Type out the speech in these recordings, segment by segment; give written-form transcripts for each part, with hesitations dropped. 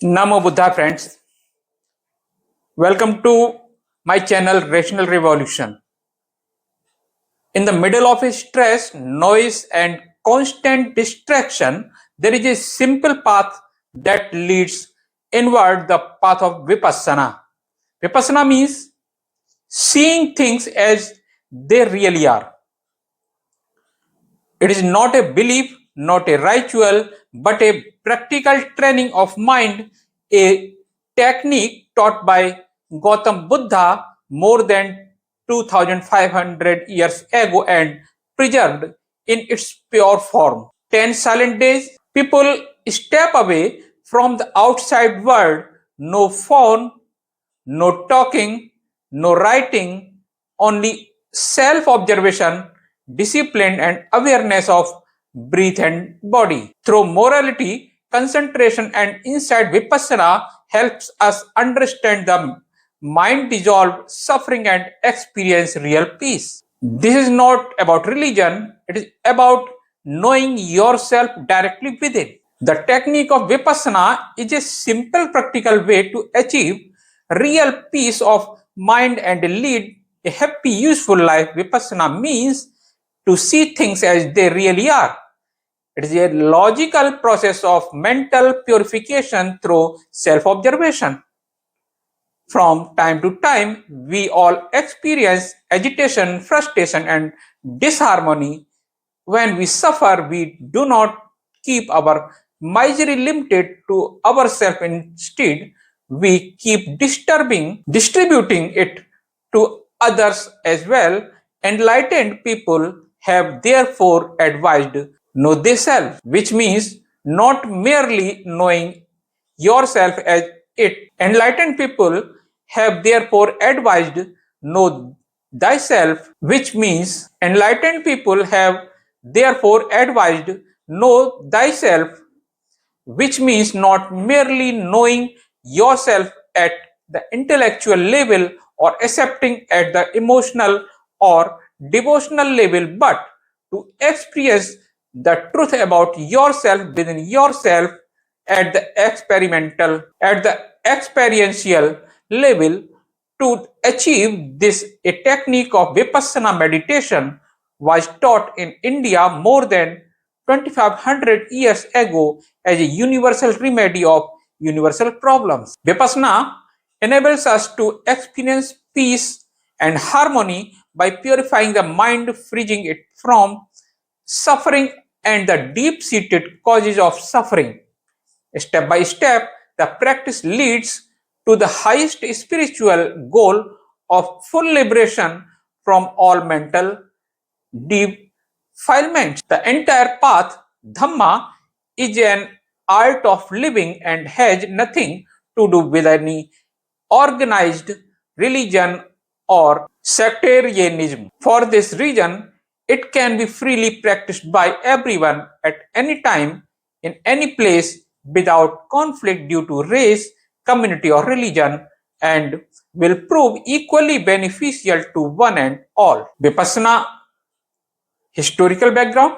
Namo Buddha friends, welcome to my channel Rational Revolution. In the middle of stress, noise and constant distraction, there is a simple path that leads inward, the path of Vipassana. Vipassana means seeing things as they really are. It is not a belief, not a ritual, but a practical training of mind, a technique taught by Gautam Buddha more than 2500 years ago and preserved in its pure form. 10 silent days, people step away from the outside world, no phone, no talking, no writing, only self observation, discipline, and awareness of breath and body. Through morality, concentration, and insight, Vipassana helps us understand the mind, dissolve suffering, and experience real peace. This is not about religion, it is about knowing yourself directly within. The technique of Vipassana is a simple practical way to achieve real peace of mind and lead a happy, useful life. Vipassana means to see things as they really are. It is a logical process of mental purification through self observation. From time to time, we all experience agitation, frustration, and disharmony. When we suffer, we do not keep our misery limited to ourselves. Instead, we keep distributing it to others as well. Enlightened people have therefore advised know thyself, which means not merely knowing yourself as it. Enlightened people have therefore advised know thyself, which means enlightened people have therefore advised know thyself, which means not merely knowing yourself at the intellectual level or accepting at the emotional or devotional level, but to experience the truth about yourself within yourself at the experiential level. To achieve this, a technique of Vipassana meditation was taught in India more than 2500 years ago as a universal remedy of universal problems. Vipassana enables us to experience peace and harmony by purifying the mind, freeing it from suffering and the deep seated causes of suffering. Step by step, the practice leads to the highest spiritual goal of full liberation from all mental defilements. The entire path, Dhamma, is an art of living and has nothing to do with any organized religion or sectarianism. For this reason, it can be freely practiced by everyone at any time, in any place, without conflict due to race, community, or religion, and will prove equally beneficial to one and all. Vipassana historical background.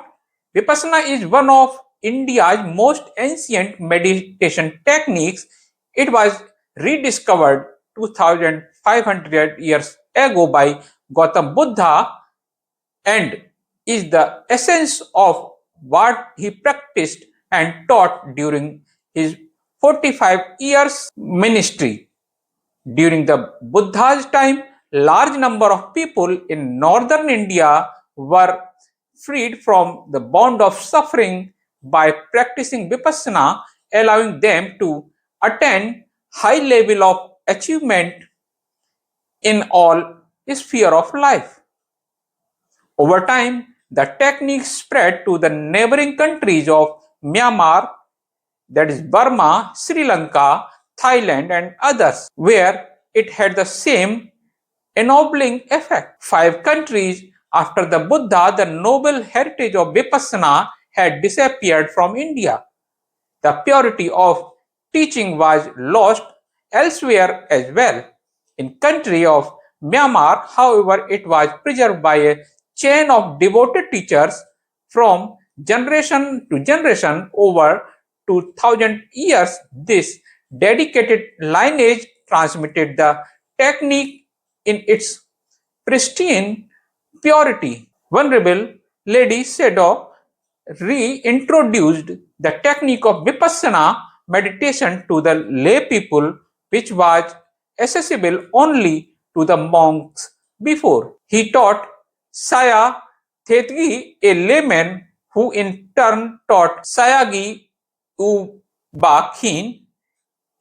Vipassana is one of India's most ancient meditation techniques. It was rediscovered 2500 years ago by Gautam Buddha and is the essence of what he practiced and taught during his 45 years ministry. During the Buddha's time, large number of people in northern India were freed from the bond of suffering by practicing Vipassana, allowing them to attain high level of achievement in all sphere of life. Over time, the technique spread to the neighboring countries of Myanmar, that is Burma, Sri Lanka, Thailand, and others, where it had the same ennobling effect. 5 countries after the Buddha, the noble heritage of Vipassana had disappeared from India. The purity of teaching was lost elsewhere as well. In country of Myanmar, however, it was preserved by a chain of devoted teachers from generation to generation over 2000 years. This dedicated lineage transmitted the technique in its pristine purity. Venerable Lady Sedo reintroduced the technique of Vipassana meditation to the lay people, which was accessible only to the monks before. He taught Saya Thetgi, a layman, who in turn taught Sayagi Uba Khin.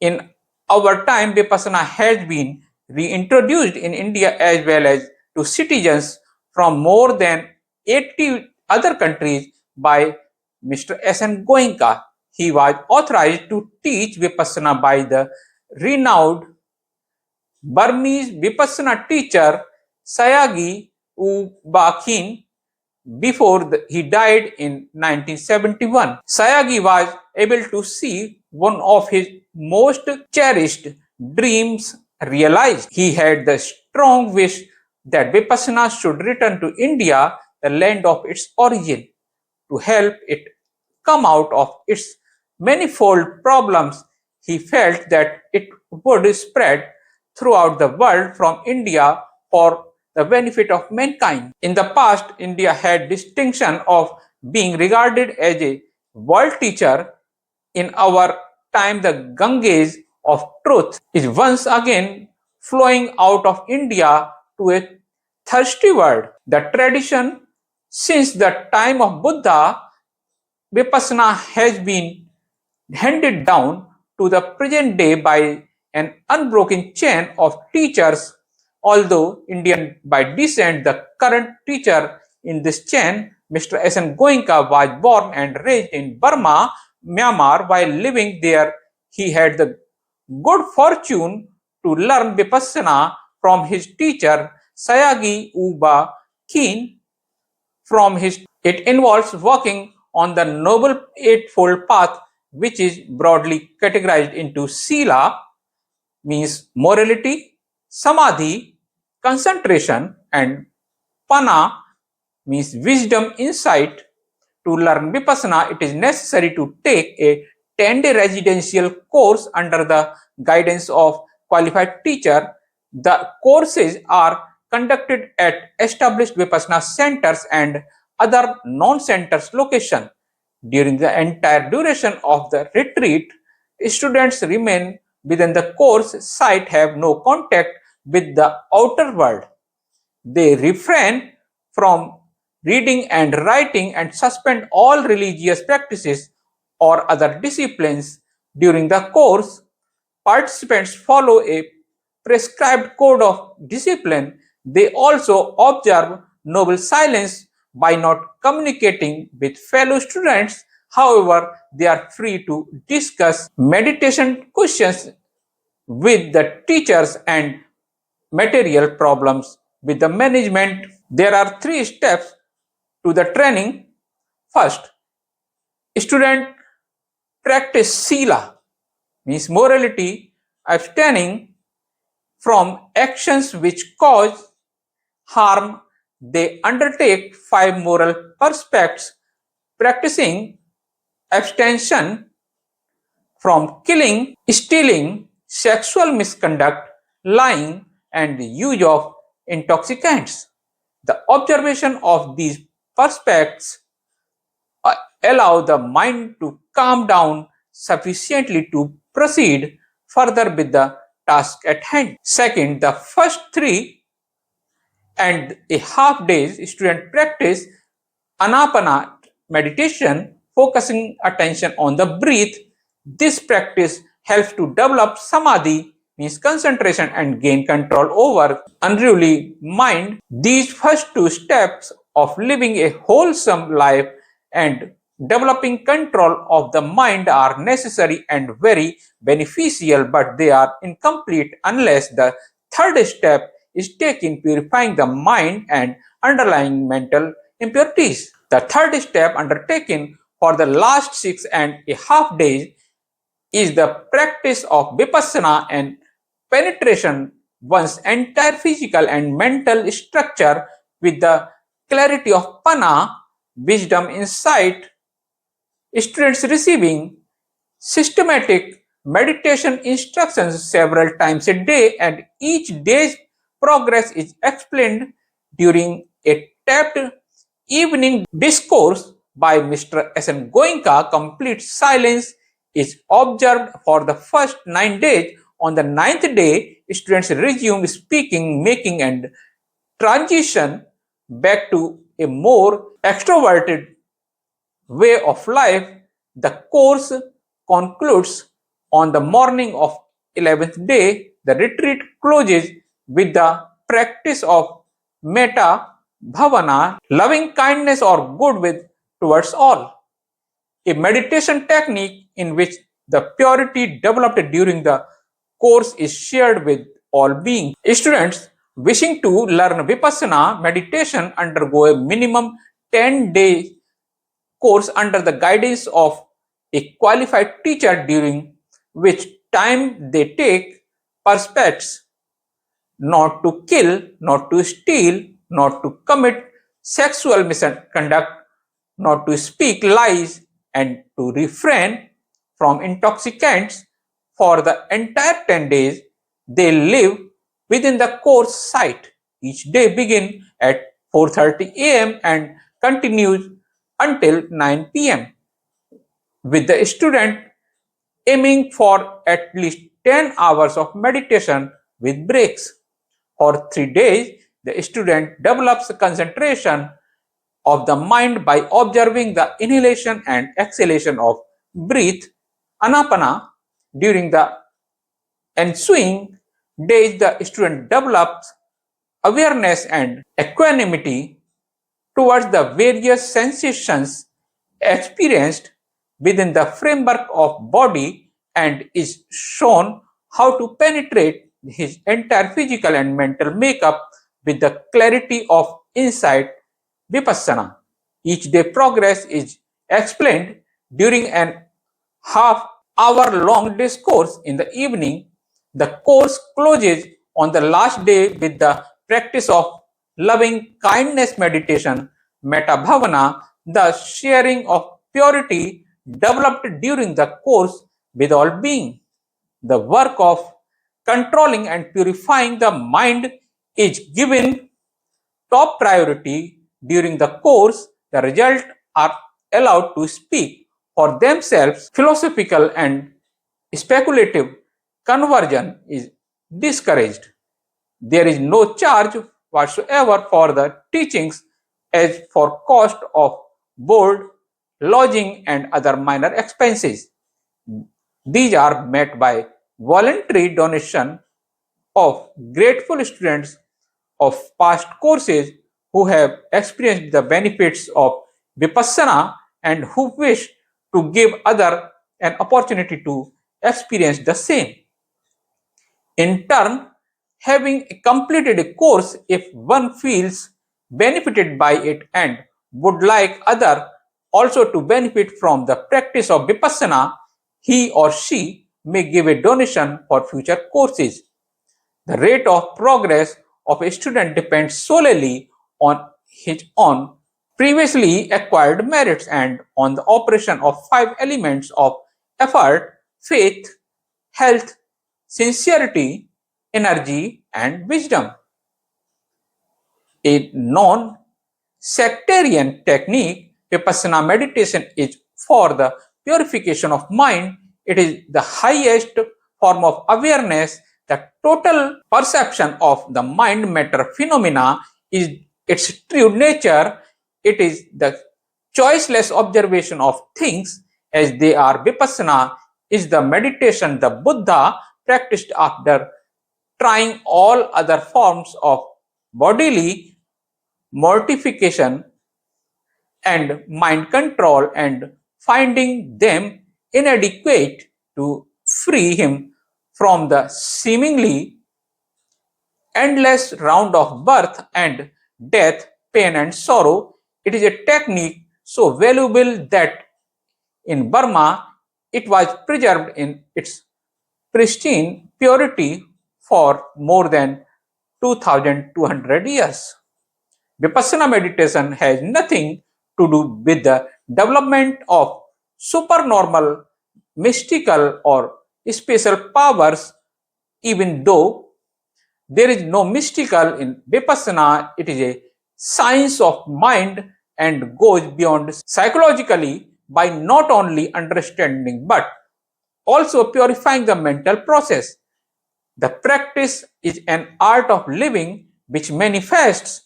In our time, Vipassana has been reintroduced in India as well as to citizens from more than 80 other countries by Mr. S.N. Goenka. He was authorized to teach Vipassana by the renowned Burmese Vipassana teacher Sayagi Ubakhin before he died in 1971. Sayagi was able to see one of his most cherished dreams realized. He had the strong wish that Vipassana should return to India, the land of its origin, to help it come out of its manifold problems. He felt that it would spread throughout the world from India for the benefit of mankind. In the past, India had distinction of being regarded as a world teacher. In our time, the Ganges of truth is once again flowing out of India to a thirsty world. The tradition since the time of Buddha, Vipassana has been handed down to the present day by an unbroken chain of teachers. Although Indian by descent, the current teacher in this chain, Mr. S.N. Goenka, was born and raised in Burma, Myanmar. While living there, he had the good fortune to learn Vipassana from his teacher Sayagi Uba Khin. From his, it involves working on the Noble Eightfold Path, which is broadly categorized into Sila, means morality, Samadhi, concentration, and Pana, means wisdom, insight. To learn Vipassana, it is necessary to take a 10-day residential course under the guidance of qualified teacher. The courses are conducted at established Vipassana centers and other non-centers location. During the entire duration of the retreat, students remain within the course site, have no contact with the outer world. They refrain from reading and writing and suspend all religious practices or other disciplines during the course. Participants follow a prescribed code of discipline. They also observe noble silence by not communicating with fellow students. However, they are free to discuss meditation questions with the teachers and material problems with the management. There are three steps to the training. First, student practice Sila, means morality, abstaining from actions which cause harm. They undertake 5 moral perspectives, practicing abstention from killing, stealing, sexual misconduct, lying, and the use of intoxicants. The observation of these perspectives allow the mind to calm down sufficiently to proceed further with the task at hand. Second, the first 3.5 days student practice anapana meditation, focusing attention on the breath. This practice helps to develop samadhi, means concentration, and gain control over unruly mind. These first two steps of living a wholesome life and developing control of the mind are necessary and very beneficial, but they are incomplete unless the third step is taken, purifying the mind and underlying mental impurities. The third step undertaken for the last 6.5 days is the practice of vipassana and penetration one's entire physical and mental structure with the clarity of pana, wisdom, insight. Students receiving systematic meditation instructions several times a day, and each day's progress is explained during a tapped evening discourse by Mr. S.N. Goenka. Complete silence is observed for the first 9 days. On the ninth day, students resume speaking, making, and transition back to a more extroverted way of life. The course concludes on the morning of 11th day. The retreat closes with the practice of metta bhavana, loving kindness or goodwill towards all, a meditation technique in which the purity developed during the course is shared with all beings. Students wishing to learn Vipassana meditation undergo a minimum 10-day course under the guidance of a qualified teacher, during which time they take perspectives not to kill, not to steal, not to commit sexual misconduct, not to speak lies, and to refrain from intoxicants. For the entire 10 days, they live within the course site. Each day begins at 4:30 a.m. and continues until 9 p.m., with the student aiming for at least 10 hours of meditation with breaks. For 3 days, the student develops concentration of the mind by observing the inhalation and exhalation of breath, anapana. During the ensuing days, the student develops awareness and equanimity towards the various sensations experienced within the framework of body, and is shown how to penetrate his entire physical and mental makeup with the clarity of insight. Vipassana. Each day progress is explained during an half-hour-long discourse in the evening. The course closes on the last day with the practice of loving kindness meditation, metta bhavana, the sharing of purity developed during the course with all being. The work of controlling and purifying the mind is given top priority during the course. The results are allowed to speak for themselves. Philosophical and speculative conversion is discouraged. There is no charge whatsoever for the teachings, as for cost of board, lodging, and other minor expenses. These are met by voluntary donation of grateful students of past courses who have experienced the benefits of Vipassana and who wish to give other an opportunity to experience the same. In turn, having completed a course, if one feels benefited by it and would like other also to benefit from the practice of Vipassana, he or she may give a donation for future courses. The rate of progress of a student depends solely on his own previously acquired merits and on the operation of five elements of effort: faith, health, sincerity, energy, and wisdom. A non sectarian technique, Vipassana meditation is for the purification of mind. It is the highest form of awareness. The total perception of the mind matter phenomena is its true nature. It is the choiceless observation of things as they are. Vipassana is the meditation the Buddha practiced after trying all other forms of bodily mortification and mind control and finding them inadequate to free him from the seemingly endless round of birth and death, pain and sorrow. It is a technique so valuable that in Burma it was preserved in its pristine purity for more than 2200 years. Vipassana meditation has nothing to do with the development of supernormal, mystical, or special powers, even though there is no mystical in Vipassana. It is a science of mind and goes beyond psychologically by not only understanding but also purifying the mental process. The practice is an art of living which manifests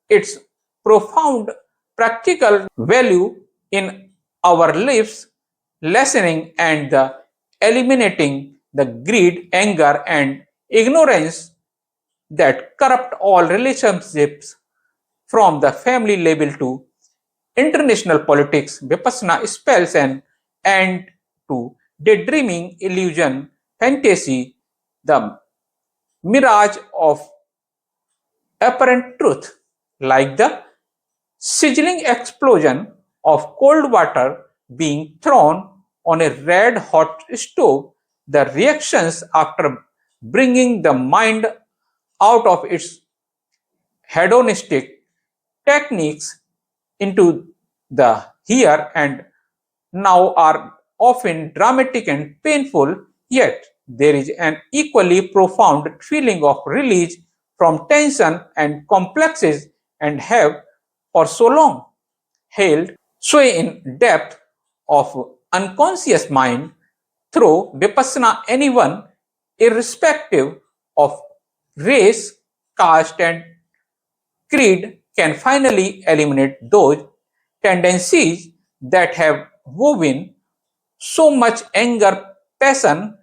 its profound practical value in our lives, lessening and eliminating the greed, anger, and ignorance that corrupt all relationships from the family level to international politics. Vipassana spells an end to daydreaming, illusion, fantasy, the mirage of apparent truth, like the sizzling explosion of cold water being thrown on a red hot stove. The reactions after bringing the mind out of its hedonistic techniques into the here and now are often dramatic and painful, yet there is an equally profound feeling of release from tension and complexes and have for so long held sway in depth of unconscious mind through vipassana. Anyone, irrespective of race, caste, and creed, can finally eliminate those tendencies that have woven so much anger, passion,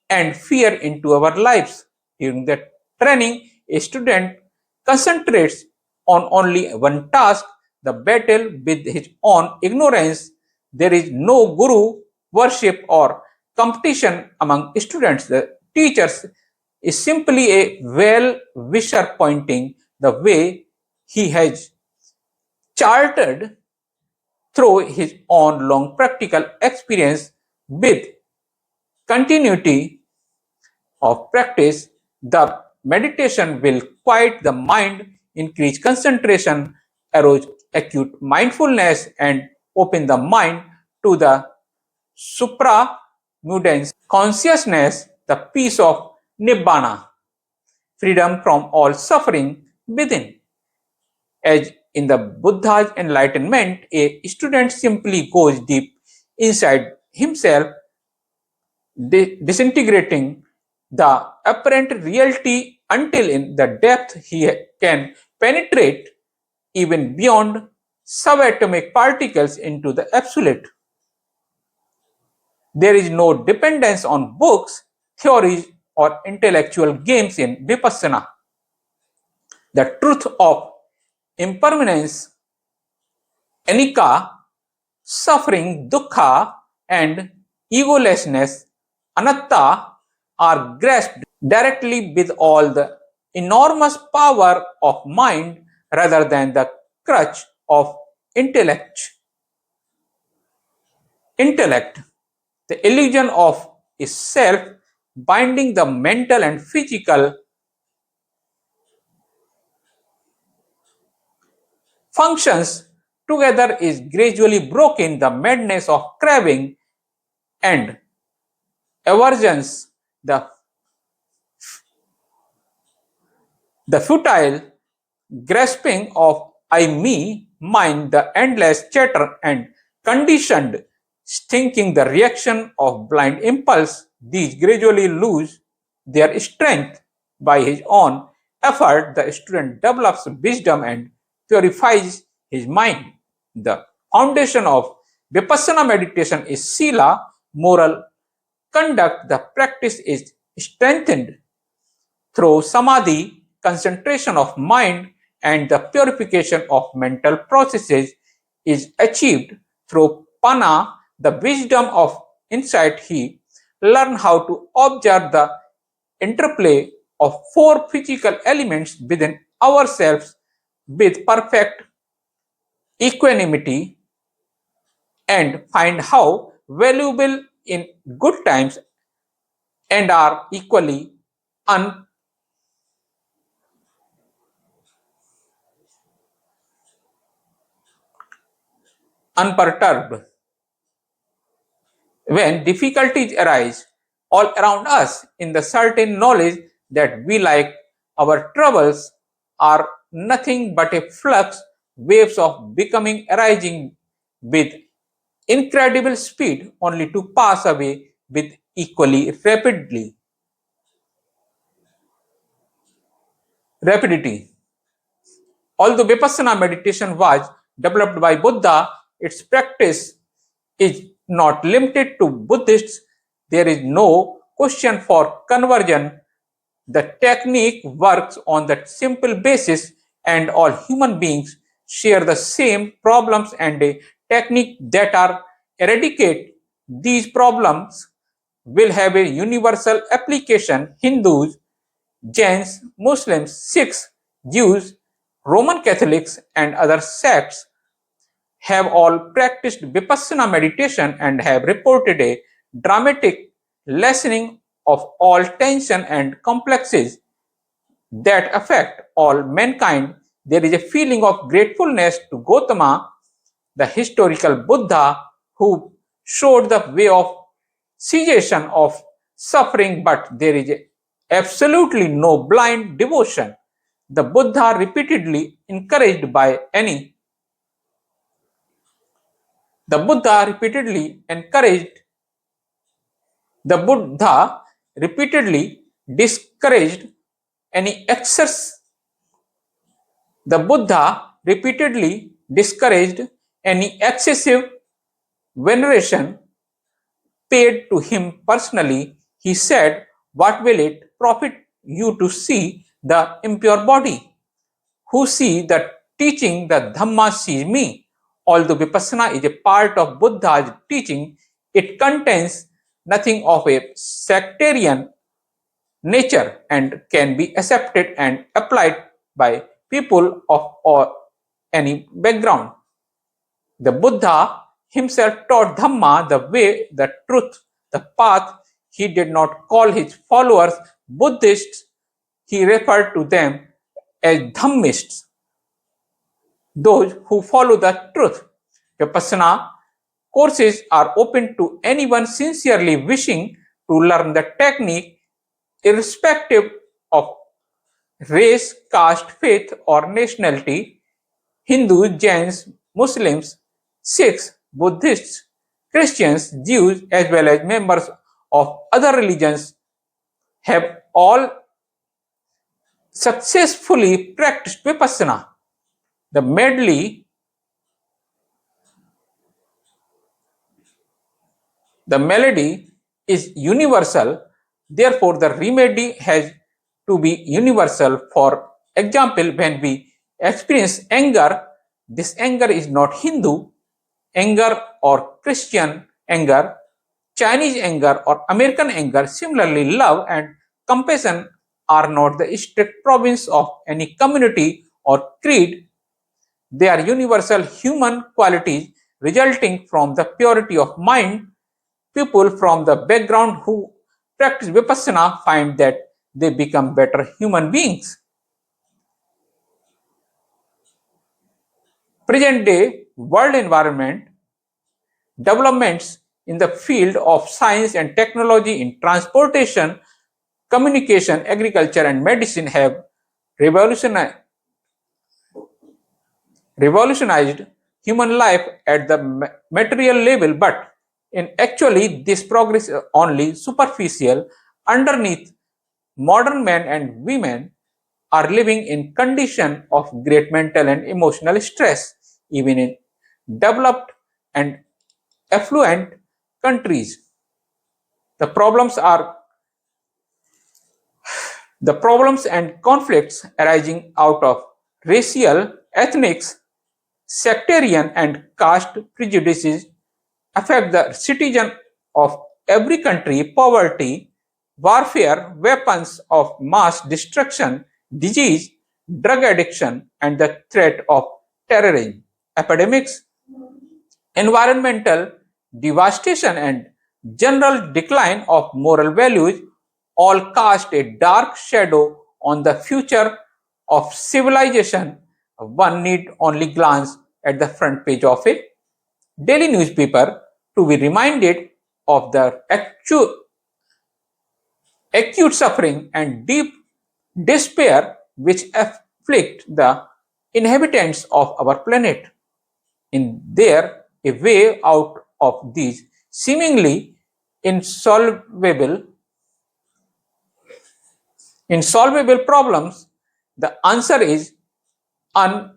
and fear into our lives. During the training, a student concentrates on only one task, the battle with his own ignorance. There is no guru worship or competition among students. The teachers is simply a well wisher pointing the way he has charted through his own long practical experience. With continuity of practice, the meditation will quiet the mind, increase concentration, arouse acute mindfulness, and open the mind to the supramundane consciousness, the peace of nibbana, freedom from all suffering within. As in the Buddha's enlightenment, a student simply goes deep inside himself, disintegrating the apparent reality until in the depth he can penetrate even beyond subatomic particles into the absolute. There is no dependence on books, theories, or intellectual games in Vipassana. The truth of impermanence, anicca, suffering, dukkha, and egolessness, anatta, are grasped directly with all the enormous power of mind rather than the crutch of intellect. Intellect, the illusion of is self, binding the mental and physical functions together, is gradually broken. The madness of craving and aversions, the futile grasping of I me mind, the endless chatter and conditioned thinking, the reaction of blind impulse, these gradually lose their strength. By his own effort, the student develops wisdom and purifies his mind. The foundation of Vipassana meditation is sila, moral conduct. The practice is strengthened through samadhi, concentration of mind, and the purification of mental processes is achieved through pana, the wisdom of insight. He learn how to observe the interplay of four physical elements within ourselves with perfect equanimity and find how valuable in good times and are equally unperturbed when difficulties arise. all around us in the certain knowledge that we, like our troubles, are nothing but a flux waves of becoming arising with incredible speed only to pass away with equally rapidity. Although Vipassana meditation was developed by Buddha, its practice is not limited to Buddhists. There is no question for conversion. The technique works on that simple basis, and all human beings share the same problems, and a technique that are eradicate these problems will have a universal application. Hindus, Jains, Muslims, Sikhs, Jews, Roman Catholics, and other sects have all practiced Vipassana meditation and have reported a dramatic lessening of all tension and complexes that affect all mankind. There is a feeling of gratefulness to Gautama, the historical Buddha, who showed the way of cessation of suffering, but there is absolutely no blind devotion. The Buddha repeatedly encouraged by any the Buddha repeatedly encouraged the Buddha repeatedly discouraged any excess the Buddha repeatedly discouraged any excessive veneration paid to him personally. He said, "What will it profit you to see the impure body? Who see the teaching, the Dhamma sees me." Although Vipassana is a part of Buddha's teaching, it contains nothing of a sectarian nature and can be accepted and applied by people of or any background. The Buddha himself taught Dhamma, the way, the truth, the path. He did not call his followers Buddhists, he referred to them as Dhammists, those who follow the truth. Vipassana courses are open to anyone sincerely wishing to learn the technique, irrespective of race, caste, faith, or nationality. Hindus, Jains, Muslims, Sikhs, Buddhists, Christians, Jews, as well as members of other religions have all successfully practiced Vipassana. The medley, the melody is universal, therefore, the remedy has to be universal. For example, when we experience anger, this anger is not Hindu anger or Christian anger, Chinese anger or American anger. Similarly, love and compassion are not the strict province of any community or creed. They are universal human qualities resulting from the purity of mind. People from the background who practice Vipassana find that they become better human beings. Present day world environment developments in the field of science and technology in transportation, communication, agriculture, and medicine have revolutionized, revolutionized human life at the material level, but in actually this progress is only superficial. Underneath, modern men and women are living in condition of great mental and emotional stress, even in developed and affluent countries. The problems are the problems and conflicts arising out of racial, ethnic, sectarian, and caste prejudices affect the citizen of every country. Poverty, warfare, weapons of mass destruction, disease, drug addiction, and the threat of terrorism, epidemics, environmental devastation, and general decline of moral values all cast a dark shadow on the future of civilization. One need only glance at the front page of a daily newspaper to be reminded of the acute suffering, and deep despair which afflict the inhabitants of our planet. In there a way out of these seemingly insolvable insolvable problems? The answer is un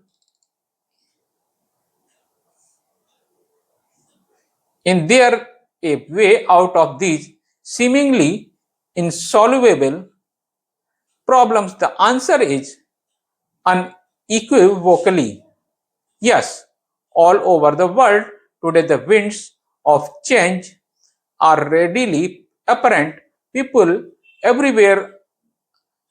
in there a way out of these seemingly insoluble problems? The answer is unequivocally yes. All over the world today, the winds of change are readily apparent. People everywhere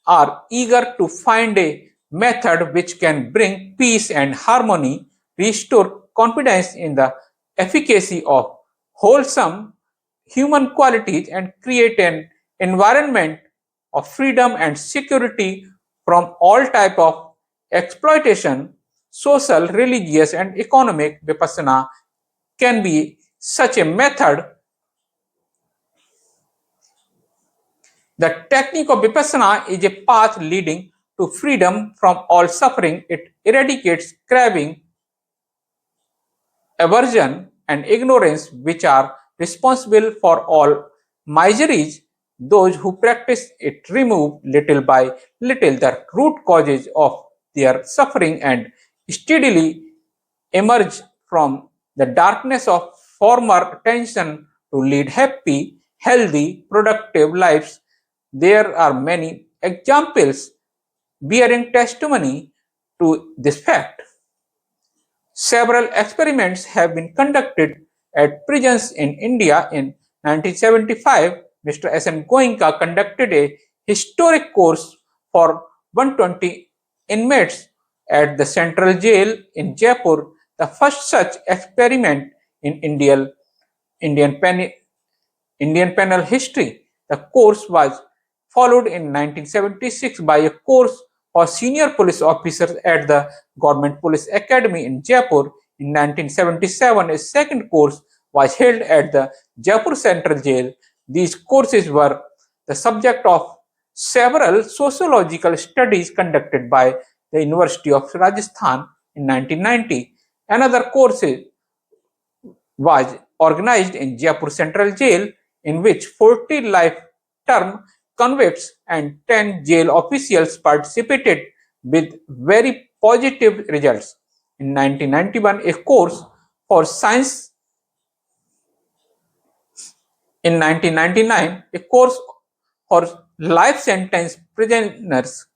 are eager to find a method which can bring peace and harmony, restore confidence in the efficacy of wholesome human qualities, and create an environment of freedom and security from all type of exploitation. Social, religious, and economic. Vipassana can be such a method. The technique of Vipassana is a path leading to freedom from all suffering. It eradicates craving, aversion, and ignorance, which are responsible for all miseries. Those who practice it remove little by little the root causes of their suffering and steadily emerge from the darkness of former tension to lead happy, healthy, productive lives. There are many examples bearing testimony to this fact. Several experiments have been conducted at prisons in India. In 1975, Mr. S.N. Goenka conducted a historic course for 120 inmates at the Central Jail in Jaipur, the first such experiment in Indian Indian penal history. The course was followed in 1976 by a course for senior police officers at the Government Police Academy in Jaipur. In 1977, a second course was held at the Jaipur Central Jail. These courses were the subject of several sociological studies conducted by the University of Rajasthan in 1990. Another course was organized in Jaipur Central Jail, in which 40 life term convicts and 10 jail officials participated with very positive results. In 1991, a course for science in 1999, a course for life sentence prisoners.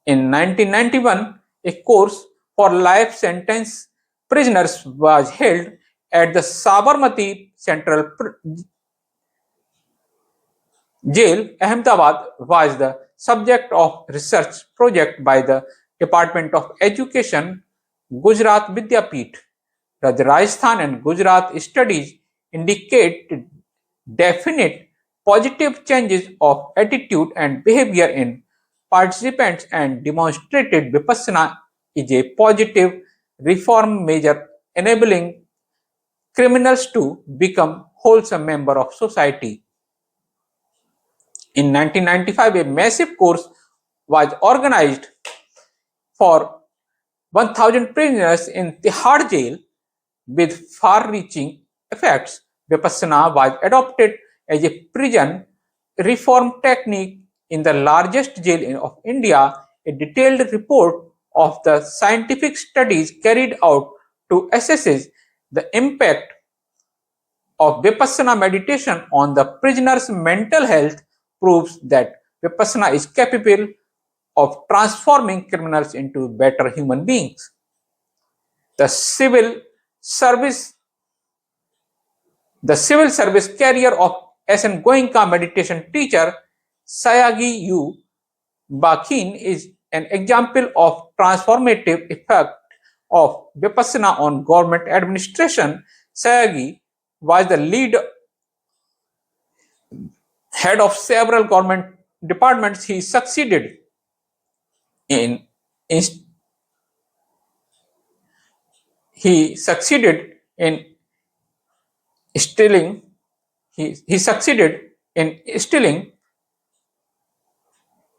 In 1991, a course for life sentence prisoners was held at the Sabarmati Central Jail. Ahmedabad was the subject of research project by the Department of Education, Gujarat Vidyapeeth. The Rajasthan and Gujarat studies indicate definite positive changes of attitude and behavior in participants and demonstrated Vipassana is a positive reform measure enabling criminals to become wholesome member of society. In 1995, a massive course was organized for 1,000 prisoners in Tihar jail with far-reaching effects. Vipassana was adopted as a prison reform technique in the largest jail of India. A detailed report of the scientific studies carried out to assess the impact of Vipassana meditation on the prisoner's mental health proves that Vipassana is capable of transforming criminals into better human beings. The civil service the civil service career of S.N. Goenka meditation teacher Sayagi U. Bakin is an example of transformative effect of Vipassana on government administration. Sayagi was the lead head of several government departments. In, in he succeeded in instilling he succeeded in instilling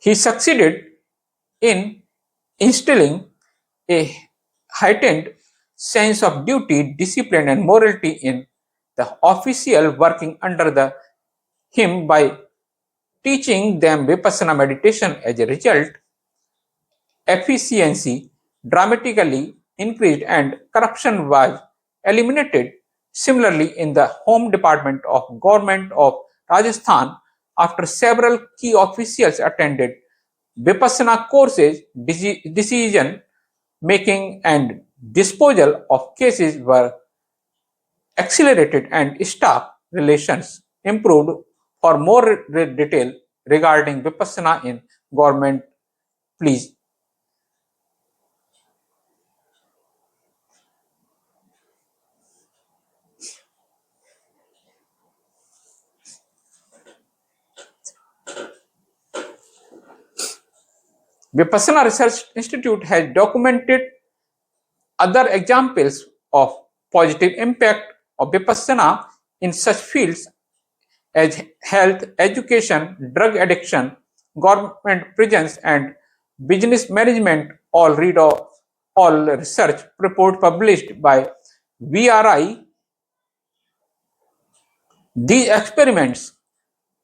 He succeeded in instilling a heightened sense of duty, discipline, and morality in the official working under him by teaching them Vipassana meditation. As a result, efficiency dramatically increased and corruption was eliminated. Similarly, in the Home Department of Government of Rajasthan, after several key officials attended Vipassana courses, decision making and disposal of cases were accelerated and staff relations improved. For more detail regarding Vipassana in government, please. Vipassana Research Institute has documented other examples of positive impact of Vipassana in such fields as health, education, drug addiction, government prisons, and business management. All research report published by VRI. These experiments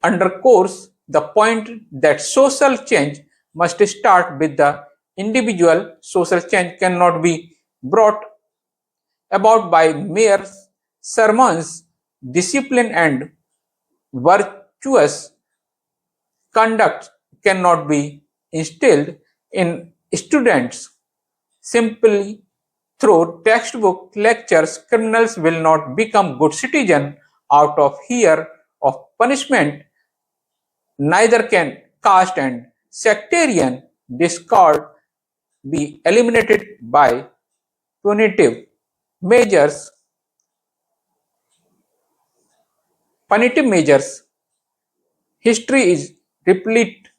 underscores the point that social change must start with the individual. Social change cannot be brought about by mere sermons. Discipline and virtuous conduct cannot be instilled in students simply through textbook lectures. Criminals will not become good citizens out of fear of punishment. Neither can caste and sectarian discord be eliminated by punitive measures. Punitive measures. History is replete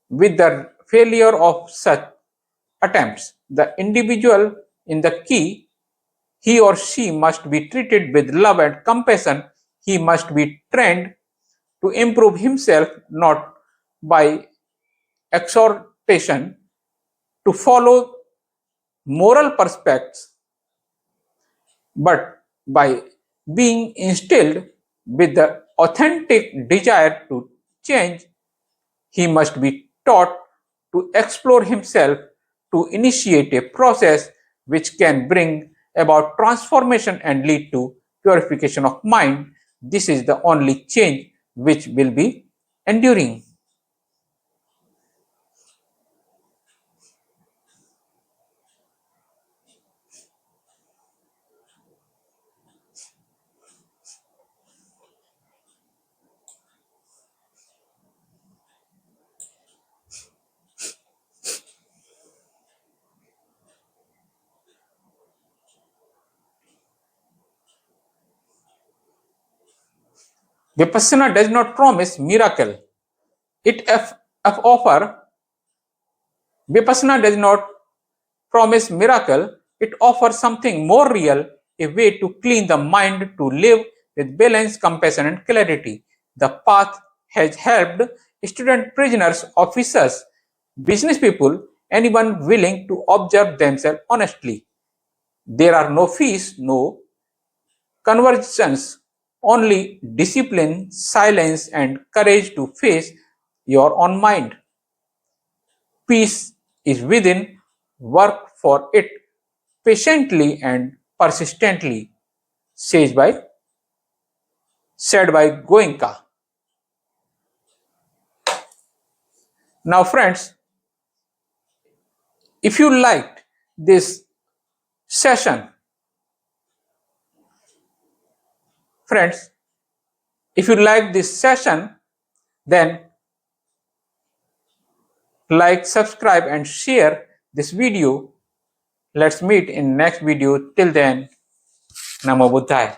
with the failure of such attempts. The individual in the key, he or she must be treated with love and compassion. He must be trained to improve himself, not by exhortation to follow moral perspectives, but by being instilled with the authentic desire to change. He must be taught to explore himself, to initiate a process which can bring about transformation and lead to purification of mind. This is the only change which will be enduring. Vipassana does not promise miracle. It offer Vipassana does not promise miracle. It offers something more real, a way to clean the mind, to live with balance, compassion, and clarity. The path has helped student prisoners, officers, business people, anyone willing to observe themselves honestly. There are no fees, no conversions, only discipline, silence, and courage to face your own mind. Peace is within, work for it patiently and persistently, says by said by Goenka. Now, friends, if you liked this session, friends, if you like this session, then like, subscribe, and share this video. Let's meet in next video. Till then, Namo Buddhaya.